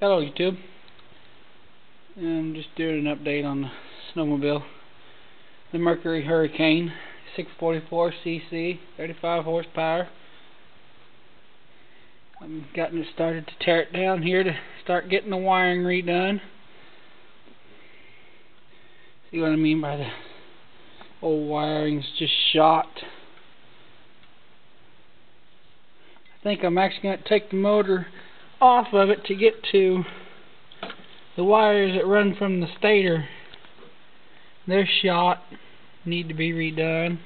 Hello YouTube. I'm just doing an update on the snowmobile. The Mercury Hurricane 644cc, 35 horsepower. I'm getting it started to tear it down here to start getting the wiring redone. See what I mean by the old wiring's just shot. I think I'm actually going to take the motor off of it to get to the wires that run from the stator. They're shot, need to be redone.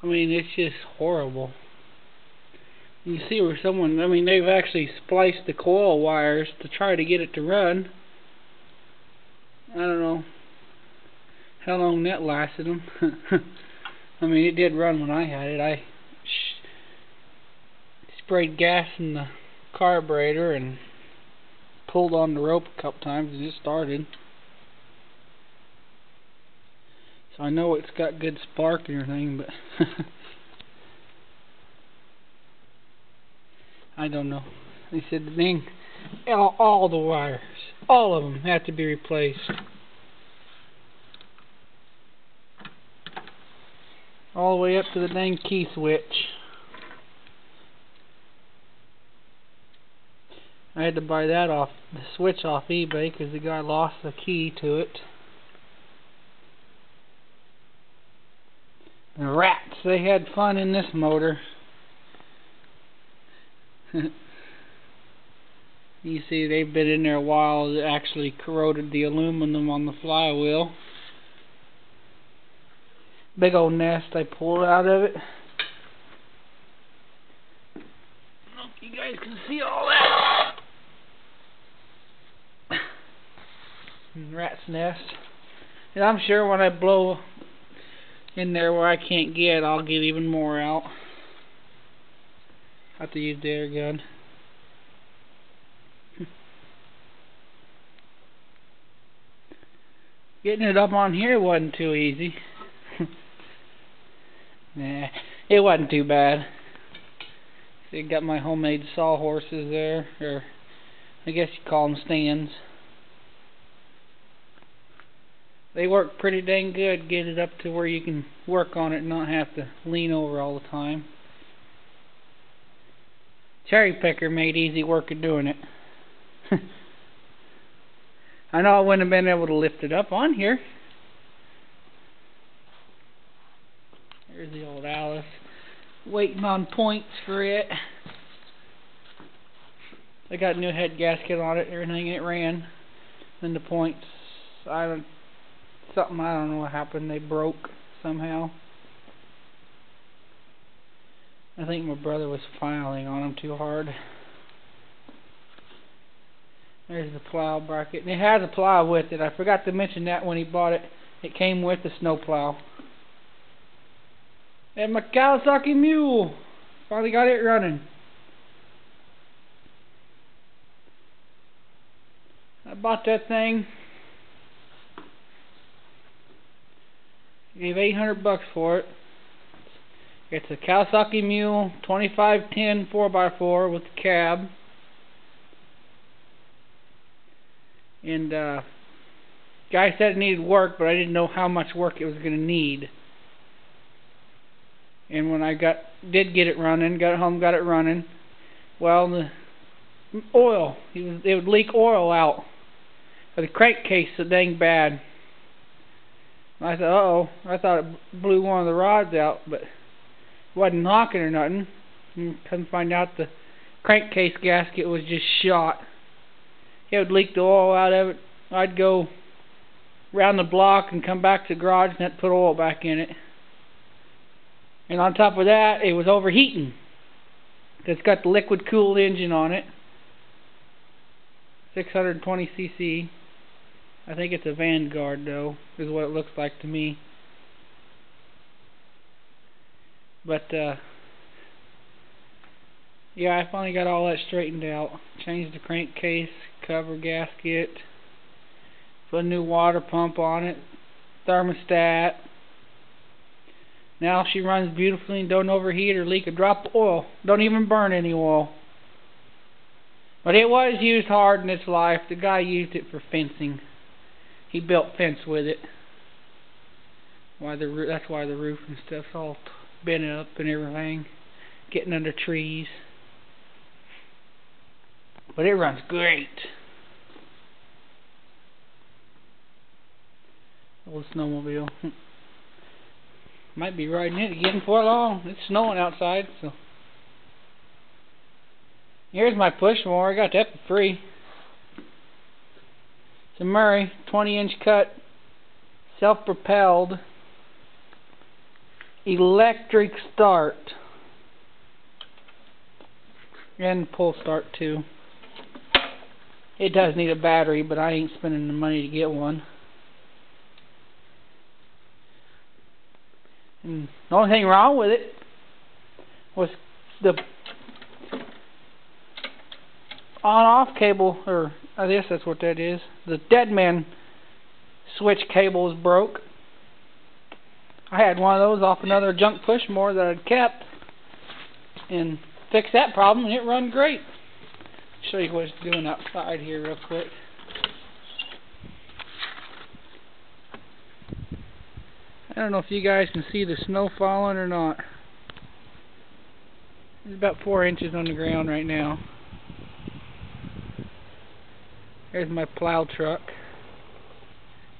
I mean, it's just horrible. You can see where they've actually spliced the coil wires to try to get it to run. I don't know how long that lasted them. I mean, it did run when I had it. I sprayed gas in the carburetor and pulled on the rope a couple times and it started. So I know it's got good spark and everything, but I don't know. They said the thing, all the wires, all of them have to be replaced. All the way up to the dang key switch. I had to buy the switch off eBay because the guy lost the key to it. The rats, they had fun in this motor. You see they've been in there a while. It actually corroded the aluminum on the flywheel. Big old nest I pulled out of it. Hope you guys can see all that. Rat's nest. And I'm sure when I blow in there where I can't get, I'll get even more out. Have to use the air gun. Getting it up on here wasn't too easy. Nah, it wasn't too bad. See, got my homemade sawhorses there, or I guess you call them stands. They work pretty dang good. Get it up to where you can work on it and not have to lean over all the time. Cherry picker made easy work of doing it. I know I wouldn't have been able to lift it up on here. There's the old Alice, waiting on points for it. I got a new head gasket on it, everything, it ran. Then the points, I don't know what happened, they broke somehow. I think my brother was filing on them too hard. There's the plow bracket, and it has a plow with it. I forgot to mention that when he bought it. It came with the snow plow. And my Kawasaki Mule, finally got it running. I bought that thing. Gave $800 for it. It's a Kawasaki Mule 2510 4x4 with the cab. And guy said it needed work, but I didn't know how much work it was going to need. And when I did get it running, got it home, got it running, well, the oil, it would leak oil out of the crankcase so dang bad. I thought, uh-oh, I thought it blew one of the rods out, but it wasn't knocking or nothing. And come find out the crankcase gasket was just shot. It would leak the oil out of it. I'd go around the block and come back to the garage and have to put oil back in it. And on top of that, it was overheating. It's got the liquid cooled engine on it. 620cc. I think it's a Vanguard though, is what it looks like to me. But yeah, I finally got all that straightened out. Changed the crankcase, cover gasket, put a new water pump on it, thermostat. Now she runs beautifully and don't overheat or leak a drop of oil. Don't even burn any oil. But it was used hard in its life. The guy used it for fencing. He built fence with it. That's why the roof and stuff's all bent up and everything. Getting under trees. But it runs great. Old snowmobile. Might be riding it again before long. It's snowing outside, so. Here's my push mower. I got that for free. It's a Murray 20-inch cut, self-propelled, electric start, and pull start too. It does need a battery, but I ain't spending the money to get one. And the only thing wrong with it was the on-off cable, or I guess that's what that is. The Deadman switch cable is broke. I had one of those off another junk push mower that I'd kept and fixed that problem, and it run great. Show you what it's doing outside here real quick. I don't know if you guys can see the snow falling or not. There's about 4 inches on the ground right now. There's my plow truck.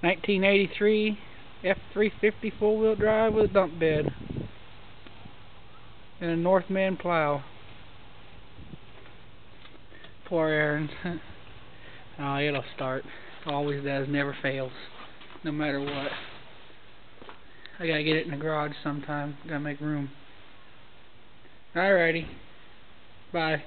1983 F350 four-wheel drive with a dump bed. And a Northman plow. Poor Aaron. Oh, it'll start. Always does, never fails. No matter what. I gotta get it in the garage sometime. Gotta make room. Alrighty. Bye.